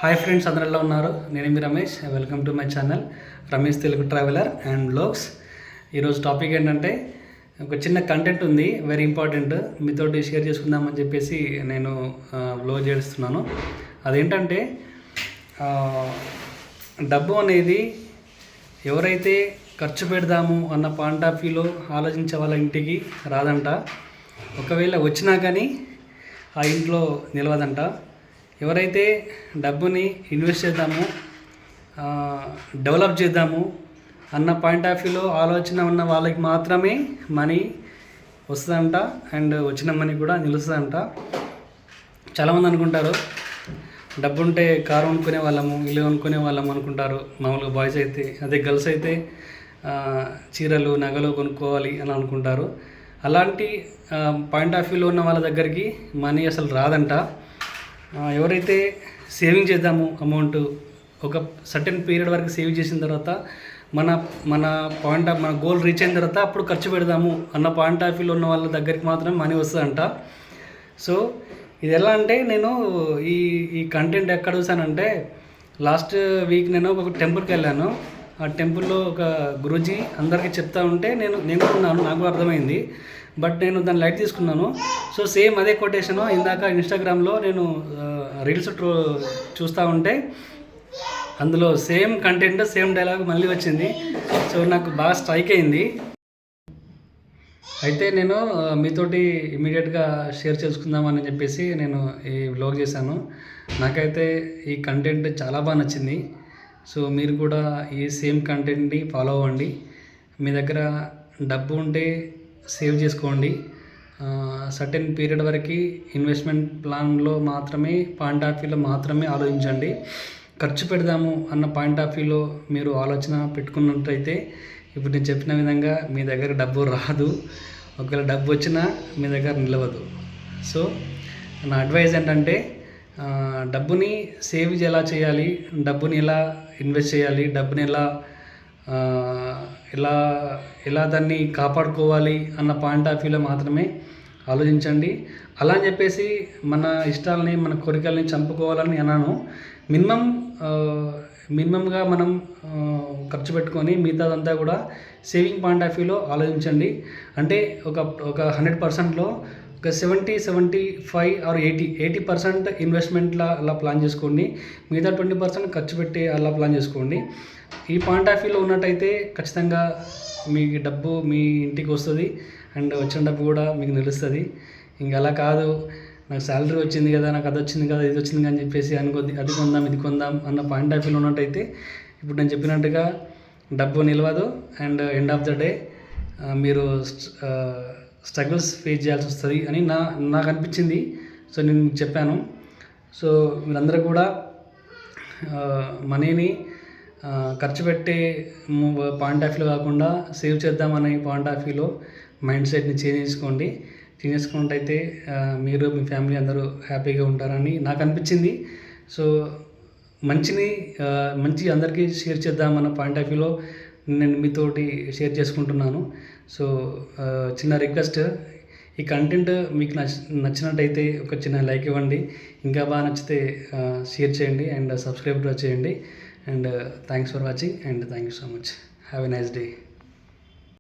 Hi friends, అందరు ఎలా ఉన్నారు? నేను మీ Ramesh. Welcome to my channel Ramesh Telugu traveller and blogs. ఈరోజు టాపిక్ ఏంటంటే, ఒక చిన్న కంటెంట్ ఉంది, వెరీ ఇంపార్టెంట్, మీతోటి షేర్ చేసుకుందామని చెప్పేసి నేను బ్లాగ్ చేస్తున్నాను. అదేంటంటే, డబ్బు అనేది ఎవరైతే ఖర్చు పెడదాము అన్న పాయింట్ ఆఫ్ వ్యూలో ఆలోచించే వాళ్ళ ఇంటికి రాదంట. ఒకవేళ వచ్చినా కానీ ఆ ఇంట్లో నిలవదంట. ఎవరైతే డబ్బుని ఇన్వెస్ట్ చేద్దాము, డెవలప్ చేద్దాము అన్న పాయింట్ ఆఫ్ వ్యూలో ఆలోచన ఉన్న వాళ్ళకి మాత్రమే మనీ వస్తుందంట, అండ్ వచ్చిన మనీ కూడా నిలుస్తుందంట. చాలామంది అనుకుంటారు, డబ్బు ఉంటే కారు కొనుక్కునే వాళ్ళము, ఇల్లు కొనుక్కునే వాళ్ళము అనుకుంటారు మామూలుగా బాయ్స్ అయితే. అదే గర్ల్స్ అయితే చీరలు నగలు కొనుక్కోవాలి అని అనుకుంటారు. అలాంటి పాయింట్ ఆఫ్ వ్యూలో ఉన్న వాళ్ళ దగ్గరికి మనీ అసలు రాదంట. ఎవరైతే సేవింగ్ చేద్దాము అమౌంట్, ఒక సర్టెన్ పీరియడ్ వరకు సేవ్ చేసిన తర్వాత మన గోల్ రీచ్ అయిన తర్వాత అప్పుడు ఖర్చు పెడదాము అన్న పాయింట్ ఆఫ్ వ్యూలో ఉన్న వాళ్ళ దగ్గరికి మాత్రం మనీ వస్తుందంట. సో ఇది ఎలా అంటే, నేను ఈ కంటెంట్ ఎక్కడ చూసానంటే, లాస్ట్ వీక్ నేను ఒక టెంపుల్కి వెళ్ళాను. ఆ టెంపుల్లో ఒక గురూజీ అందరికీ చెప్తా ఉంటే నేను ఉన్నాను, నాకు అర్థమైంది. బట్ నేను దాన్ని లైట్ తీసుకున్నాను. సో సేమ్ అదే కొటేషను ఇందాక ఇన్స్టాగ్రామ్లో నేను రీల్స్ చూస్తూ ఉంటే అందులో సేమ్ కంటెంట్, సేమ్ డైలాగ్ మళ్ళీ వచ్చింది. సో నాకు బాగా స్ట్రైక్ అయింది. అయితే నేను మీతోటి ఇమీడియట్గా షేర్ చేసుకుందామని చెప్పేసి నేను ఈ వ్లాగ్ చేశాను. నాకైతే ఈ కంటెంట్ చాలా బాగా నచ్చింది. సో మీరు కూడా ఈ సేమ్ కంటెంట్ని ఫాలో అవ్వండి. మీ దగ్గర డబ్బు ఉంటే సేవ్ చేసుకోండి. సర్టెన్ పీరియడ్ వరకు ఇన్వెస్ట్మెంట్ ప్లాన్లో మాత్రమే, పాయింట్ ఆఫ్ వ్యూలో మాత్రమే ఆలోచించండి. ఖర్చు పెడదాము అన్న పాయింట్ ఆఫ్ వ్యూలో మీరు ఆలోచన పెట్టుకున్నట్టయితే ఇప్పుడు నేను చెప్పిన విధంగా మీ దగ్గర డబ్బు రాదు. ఒకవేళ డబ్బు వచ్చినా మీ దగ్గర నిలవదు. సో నా అడ్వైజ్ ఏంటంటే, డబ్బుని సేవ్ ఎలా చేయాలి, డబ్బుని ఎలా ఇన్వెస్ట్ చేయాలి, డబ్బుని ఎలా దాన్ని కాపాడుకోవాలి అన్న పాయింట్ ఆఫ్ వ్యూలో మాత్రమే ఆలోచించండి. అలా అని చెప్పేసి మన ఇష్టాలని, మన కోరికల్ని చంపుకోవాలని అన్నాను. మినిమంగా మనం ఖర్చు పెట్టుకొని మిగతాదంతా కూడా సేవింగ్ పాయింట్ ఆఫ్ వ్యూలో ఆలోచించండి. అంటే ఒక 100%లో ఒక 75 ఆర్ 80% ఇన్వెస్ట్మెంట్లా అలా ప్లాన్ చేసుకోండి. మిగతా 20% ఖర్చు పెట్టి అలా ప్లాన్ చేసుకోండి. ఈ పాయింట్ ఆఫ్ వ్యూలో ఉన్నట్టయితే ఖచ్చితంగా మీ డబ్బు మీ ఇంటికి వస్తుంది, అండ్ వచ్చిన డబ్బు కూడా మీకు నిలుస్తుంది. ఇంక అలా కాదు, నాకు శాలరీ వచ్చింది కదా, నాకు అది వచ్చింది కదా, ఇది వచ్చింది అని చెప్పేసి అది కొందాం ఇది కొందాం అన్న పాయింట్ ఆఫ్ వ్యూలో ఉన్నట్టయితే ఇప్పుడు నేను చెప్పినట్టుగా డబ్బు నిలవదు, and end of the day మీరు స్ట్రగుల్స్ ఫేస్ చేయాల్సి వస్తుంది అని నాకు అనిపించింది. సో నేను మీకు చెప్పాను. సో మీరందరూ కూడా మనీని ఖర్చు పెట్టే పాయింట్ ఆఫ్ వ్యూలో కాకుండా సేవ్ చేద్దామనే పాయింట్ ఆఫ్ వ్యూలో మైండ్ సెట్ని చేంజ్ చేసుకున్నట్టయితే మీరు, మీ ఫ్యామిలీ అందరూ హ్యాపీగా ఉంటారని నాకు అనిపించింది. సో మంచి అందరికీ షేర్ చేద్దామన్న పాయింట్ ఆఫ్ వ్యూలో నేను మీతోటి షేర్ చేసుకుంటున్నాను. సో చిన్న రిక్వెస్ట్, ఈ కంటెంట్ మీకు నచ్చినట్టయితే ఒక చిన్న లైక్ ఇవ్వండి. ఇంకా బాగా నచ్చితే షేర్ చేయండి అండ్ సబ్స్క్రైబ్ కూడా చేయండి. And thanks for watching, and thank you so much. Have a nice day.